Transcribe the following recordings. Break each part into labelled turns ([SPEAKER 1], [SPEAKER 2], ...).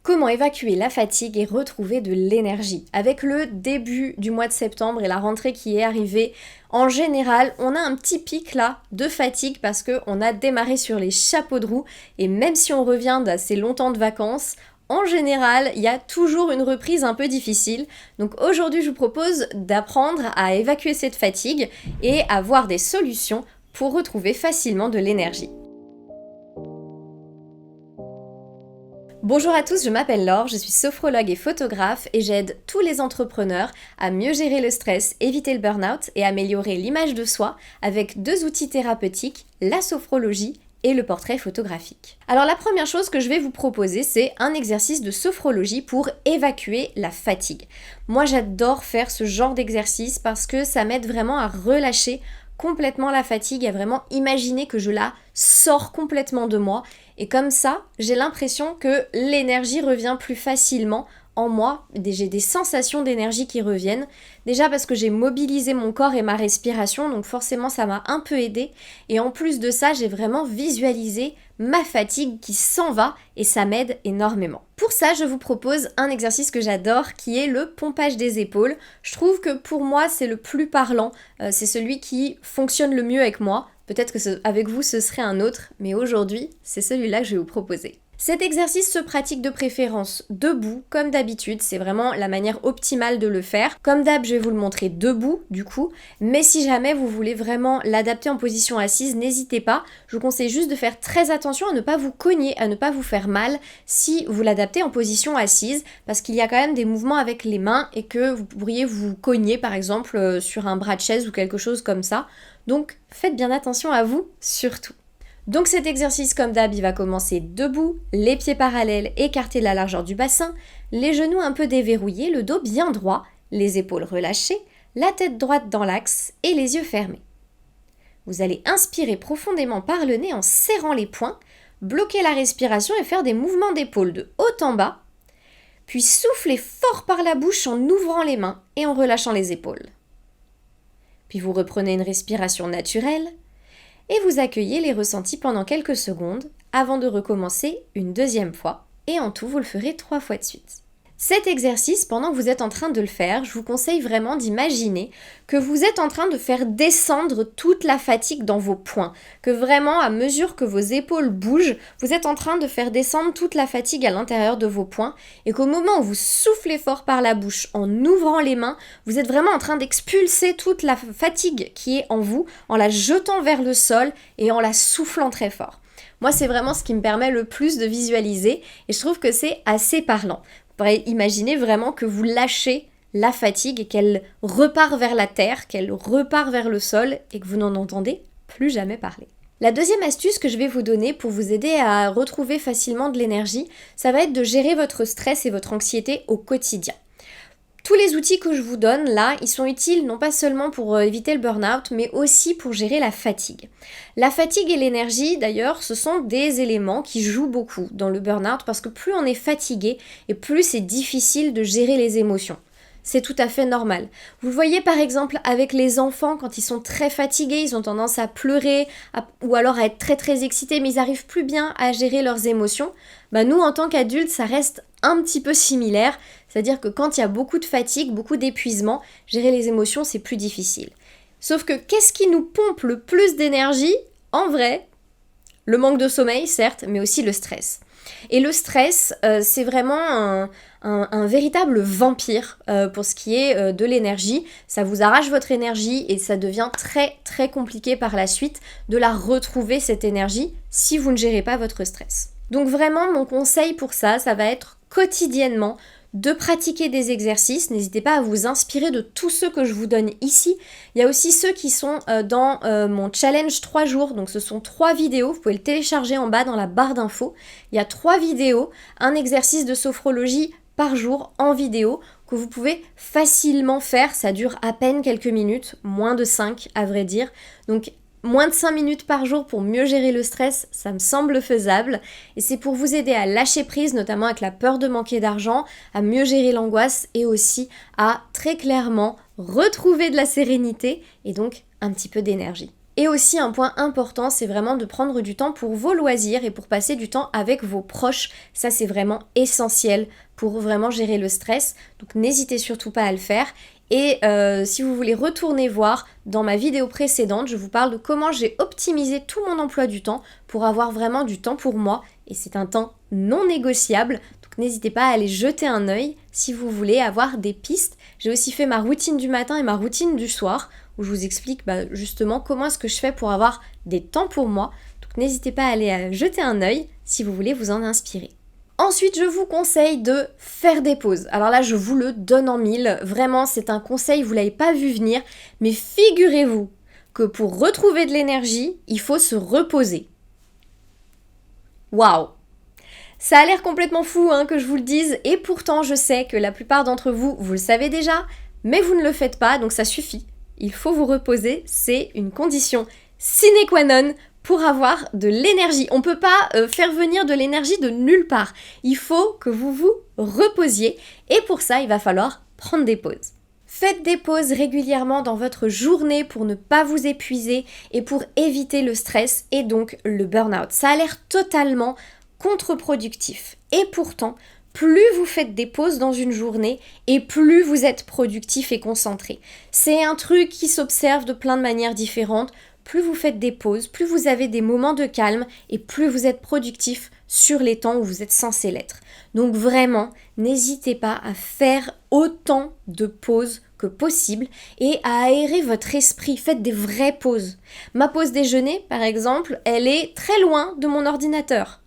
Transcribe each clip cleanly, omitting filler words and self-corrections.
[SPEAKER 1] Comment évacuer la fatigue et retrouver de l'énergie? Avec le début du mois de septembre et la rentrée qui est arrivée, en général, on a un petit pic là de fatigue parce qu'on a démarré sur les chapeaux de roue et même si on revient d'assez longtemps de vacances, en général, il y a toujours une reprise un peu difficile. Donc aujourd'hui, je vous propose d'apprendre à évacuer cette fatigue et à voir des solutions pour retrouver facilement de l'énergie. Bonjour à tous, je m'appelle Laure, je suis sophrologue et photographe et j'aide tous les entrepreneurs à mieux gérer le stress, éviter le burn-out et améliorer l'image de soi avec deux outils thérapeutiques, la sophrologie et le portrait photographique. Alors la première chose que je vais vous proposer, c'est un exercice de sophrologie pour évacuer la fatigue. Moi j'adore faire ce genre d'exercice parce que ça m'aide vraiment à relâcher complètement la fatigue, à vraiment imaginer que je la sors complètement de moi. Et comme ça, j'ai l'impression que l'énergie revient plus facilement en moi. J'ai des sensations d'énergie qui reviennent. Déjà parce que j'ai mobilisé mon corps et ma respiration, donc forcément ça m'a un peu aidé. Et en plus de ça, j'ai vraiment visualisé ma fatigue qui s'en va et ça m'aide énormément. Pour ça, je vous propose un exercice que j'adore qui est le pompage des épaules. Je trouve que pour moi, c'est le plus parlant. C'est celui qui fonctionne le mieux avec moi. Peut-être que avec vous, ce serait un autre, mais aujourd'hui, c'est celui-là que je vais vous proposer. Cet exercice se pratique de préférence debout, comme d'habitude, c'est vraiment la manière optimale de le faire. Comme d'hab, je vais vous le montrer debout, du coup, mais si jamais vous voulez vraiment l'adapter en position assise, n'hésitez pas. Je vous conseille juste de faire très attention à ne pas vous cogner, à ne pas vous faire mal si vous l'adaptez en position assise, parce qu'il y a quand même des mouvements avec les mains et que vous pourriez vous cogner, par exemple, sur un bras de chaise ou quelque chose comme ça. Donc, faites bien attention à vous, surtout. Donc cet exercice comme d'hab, il va commencer debout, les pieds parallèles, écartés de la largeur du bassin, les genoux un peu déverrouillés, le dos bien droit, les épaules relâchées, la tête droite dans l'axe et les yeux fermés. Vous allez inspirer profondément par le nez en serrant les poings, bloquer la respiration et faire des mouvements d'épaule de haut en bas, puis souffler fort par la bouche en ouvrant les mains et en relâchant les épaules. Puis vous reprenez une respiration naturelle, et vous accueillez les ressentis pendant quelques secondes avant de recommencer une deuxième fois et en tout vous le ferez 3 fois de suite. Cet exercice, pendant que vous êtes en train de le faire, je vous conseille vraiment d'imaginer que vous êtes en train de faire descendre toute la fatigue dans vos poings, que vraiment à mesure que vos épaules bougent, vous êtes en train de faire descendre toute la fatigue à l'intérieur de vos poings et qu'au moment où vous soufflez fort par la bouche en ouvrant les mains, vous êtes vraiment en train d'expulser toute la fatigue qui est en vous en la jetant vers le sol et en la soufflant très fort. Moi, c'est vraiment ce qui me permet le plus de visualiser et je trouve que c'est assez parlant. Imaginez vraiment que vous lâchez la fatigue et qu'elle repart vers la terre, qu'elle repart vers le sol et que vous n'en entendez plus jamais parler. La deuxième astuce que je vais vous donner pour vous aider à retrouver facilement de l'énergie, ça va être de gérer votre stress et votre anxiété au quotidien. Tous les outils que je vous donne là, ils sont utiles non pas seulement pour éviter le burn-out, mais aussi pour gérer la fatigue. La fatigue et l'énergie, d'ailleurs, ce sont des éléments qui jouent beaucoup dans le burn-out parce que plus on est fatigué et plus c'est difficile de gérer les émotions. C'est tout à fait normal. Vous le voyez par exemple avec les enfants, quand ils sont très fatigués, ils ont tendance à pleurer ou alors à être très très excités, mais ils n'arrivent plus bien à gérer leurs émotions. Nous, en tant qu'adultes, ça reste un petit peu similaire, c'est-à-dire que quand il y a beaucoup de fatigue, beaucoup d'épuisement, gérer les émotions, c'est plus difficile. Sauf que qu'est-ce qui nous pompe le plus d'énergie? En vrai, le manque de sommeil, certes, mais aussi le stress. Et le stress, c'est vraiment un véritable vampire pour ce qui est de l'énergie. Ça vous arrache votre énergie et ça devient très très compliqué par la suite de la retrouver cette énergie si vous ne gérez pas votre stress. Donc vraiment, mon conseil pour ça, ça va être quotidiennement de pratiquer des exercices. N'hésitez pas à vous inspirer de tous ceux que je vous donne ici. Il y a aussi ceux qui sont dans mon challenge 3 jours. Donc ce sont 3 vidéos. Vous pouvez le télécharger en bas dans la barre d'infos. Il y a 3 vidéos, un exercice de sophrologie par jour en vidéo que vous pouvez facilement faire. Ça dure à peine quelques minutes, moins de 5 à vrai dire. Donc moins de 5 minutes par jour pour mieux gérer le stress, ça me semble faisable. Et c'est pour vous aider à lâcher prise, notamment avec la peur de manquer d'argent, à mieux gérer l'angoisse et aussi à très clairement retrouver de la sérénité et donc un petit peu d'énergie. Et aussi un point important, c'est vraiment de prendre du temps pour vos loisirs et pour passer du temps avec vos proches. Ça c'est vraiment essentiel pour vraiment gérer le stress. Donc n'hésitez surtout pas à le faire. Et si vous voulez retourner voir, dans ma vidéo précédente, je vous parle de comment j'ai optimisé tout mon emploi du temps pour avoir vraiment du temps pour moi. Et c'est un temps non négociable. Donc n'hésitez pas à aller jeter un œil si vous voulez avoir des pistes. J'ai aussi fait ma routine du matin et ma routine du soir, où je vous explique justement comment est-ce que je fais pour avoir des temps pour moi. Donc n'hésitez pas à aller jeter un œil si vous voulez vous en inspirer. Ensuite, je vous conseille de faire des pauses. Alors là, je vous le donne en mille. Vraiment, c'est un conseil, vous ne l'avez pas vu venir. Mais figurez-vous que pour retrouver de l'énergie, il faut se reposer. Waouh! Ça a l'air complètement fou que je vous le dise. Et pourtant, je sais que la plupart d'entre vous, vous le savez déjà. Mais vous ne le faites pas, donc ça suffit. Il faut vous reposer. C'est une condition sine qua non pour avoir de l'énergie. On ne peut pas faire venir de l'énergie de nulle part. Il faut que vous vous reposiez et pour ça, il va falloir prendre des pauses. Faites des pauses régulièrement dans votre journée pour ne pas vous épuiser et pour éviter le stress et donc le burn-out. Ça a l'air totalement contre-productif. Et pourtant, plus vous faites des pauses dans une journée et plus vous êtes productif et concentré. C'est un truc qui s'observe de plein de manières différentes. Plus vous faites des pauses, plus vous avez des moments de calme et plus vous êtes productif sur les temps où vous êtes censé l'être. Donc vraiment, n'hésitez pas à faire autant de pauses que possible et à aérer votre esprit. Faites des vraies pauses. Ma pause déjeuner, par exemple, elle est très loin de mon ordinateur.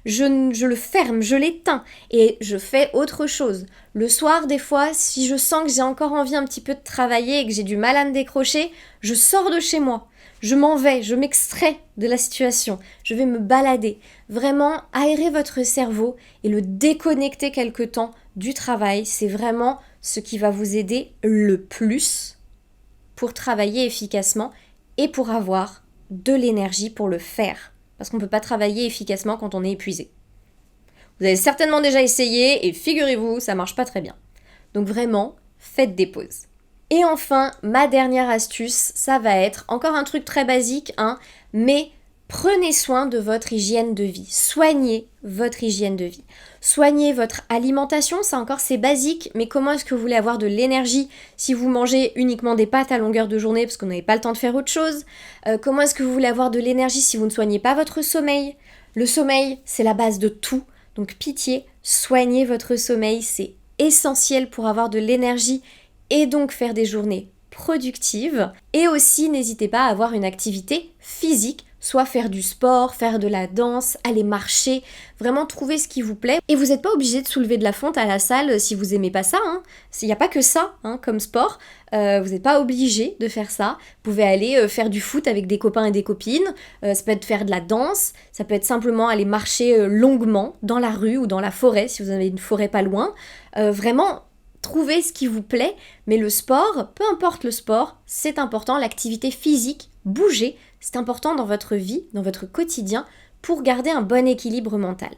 [SPEAKER 1] Je le ferme, je l'éteins et je fais autre chose. Le soir, des fois, si je sens que j'ai encore envie un petit peu de travailler et que j'ai du mal à me décrocher, je sors de chez moi. Je m'en vais, je m'extrais de la situation, je vais me balader. Vraiment, aérer votre cerveau et le déconnecter quelque temps du travail, c'est vraiment ce qui va vous aider le plus pour travailler efficacement et pour avoir de l'énergie pour le faire. Parce qu'on ne peut pas travailler efficacement quand on est épuisé. Vous avez certainement déjà essayé et figurez-vous, ça marche pas très bien. Donc vraiment, faites des pauses. Et enfin, ma dernière astuce, ça va être encore un truc très basique, mais prenez soin de votre hygiène de vie. Soignez votre hygiène de vie. Soignez votre alimentation, ça encore c'est basique, mais comment est-ce que vous voulez avoir de l'énergie si vous mangez uniquement des pâtes à longueur de journée parce que vous n'avez pas le temps de faire autre chose? Comment est-ce que vous voulez avoir de l'énergie si vous ne soignez pas votre sommeil? Le sommeil, c'est la base de tout, donc pitié, soignez votre sommeil, c'est essentiel pour avoir de l'énergie et donc faire des journées productives. Et aussi, n'hésitez pas à avoir une activité physique, soit faire du sport, faire de la danse, aller marcher, vraiment trouver ce qui vous plaît. Et vous n'êtes pas obligé de soulever de la fonte à la salle si vous aimez pas ça. Il n'y a pas que ça comme sport. Vous n'êtes pas obligé de faire ça. Vous pouvez aller faire du foot avec des copains et des copines. Ça peut être faire de la danse. Ça peut être simplement aller marcher longuement dans la rue ou dans la forêt si vous avez une forêt pas loin. Vraiment, trouvez ce qui vous plaît, mais le sport, peu importe le sport, c'est important, l'activité physique, bouger, c'est important dans votre vie, dans votre quotidien, pour garder un bon équilibre mental.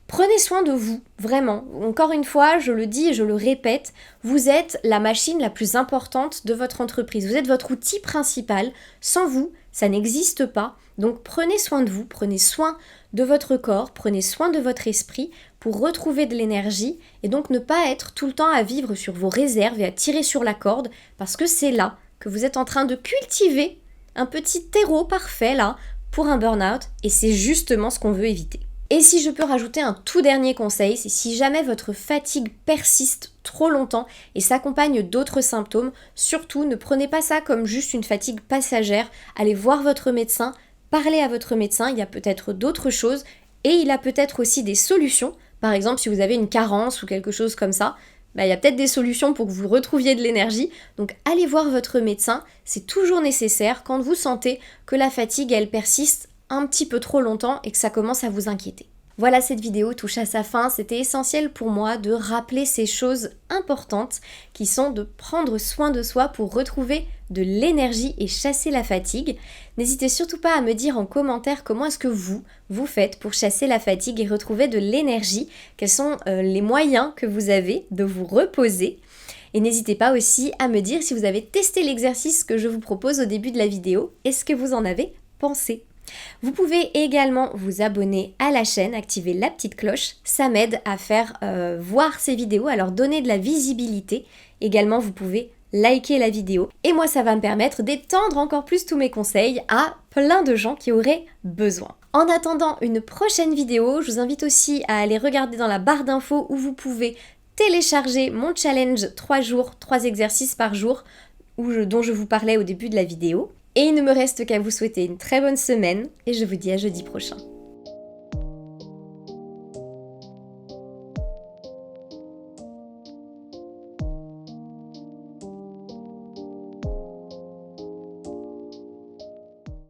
[SPEAKER 1] Prenez soin de vous, vraiment. Encore une fois, je le dis et je le répète, vous êtes la machine la plus importante de votre entreprise. Vous êtes votre outil principal. Sans vous, ça n'existe pas. Donc prenez soin de vous, prenez soin de votre corps, prenez soin de votre esprit pour retrouver de l'énergie et donc ne pas être tout le temps à vivre sur vos réserves et à tirer sur la corde parce que c'est là que vous êtes en train de cultiver un petit terreau parfait là pour un burn-out et c'est justement ce qu'on veut éviter. Et si je peux rajouter un tout dernier conseil, c'est si jamais votre fatigue persiste trop longtemps et s'accompagne d'autres symptômes, surtout ne prenez pas ça comme juste une fatigue passagère, allez voir votre médecin, parlez à votre médecin, il y a peut-être d'autres choses et il a peut-être aussi des solutions. Par exemple, si vous avez une carence ou quelque chose comme ça, il y a peut-être des solutions pour que vous retrouviez de l'énergie. Donc allez voir votre médecin, c'est toujours nécessaire quand vous sentez que la fatigue, elle persiste un petit peu trop longtemps et que ça commence à vous inquiéter. Voilà, cette vidéo touche à sa fin. C'était essentiel pour moi de rappeler ces choses importantes qui sont de prendre soin de soi pour retrouver de l'énergie et chasser la fatigue. N'hésitez surtout pas à me dire en commentaire comment est-ce que vous faites pour chasser la fatigue et retrouver de l'énergie. Quels sont les moyens que vous avez de vous reposer. Et n'hésitez pas aussi à me dire si vous avez testé l'exercice que je vous propose au début de la vidéo et ce que vous en avez pensé. Vous pouvez également vous abonner à la chaîne, activer la petite cloche, ça m'aide à faire voir ces vidéos, à leur donner de la visibilité. Également, vous pouvez liker la vidéo et moi ça va me permettre d'étendre encore plus tous mes conseils à plein de gens qui auraient besoin. En attendant une prochaine vidéo, je vous invite aussi à aller regarder dans la barre d'infos où vous pouvez télécharger mon challenge 3 jours, 3 exercices par jour dont je vous parlais au début de la vidéo. Et il ne me reste qu'à vous souhaiter une très bonne semaine et je vous dis à jeudi prochain.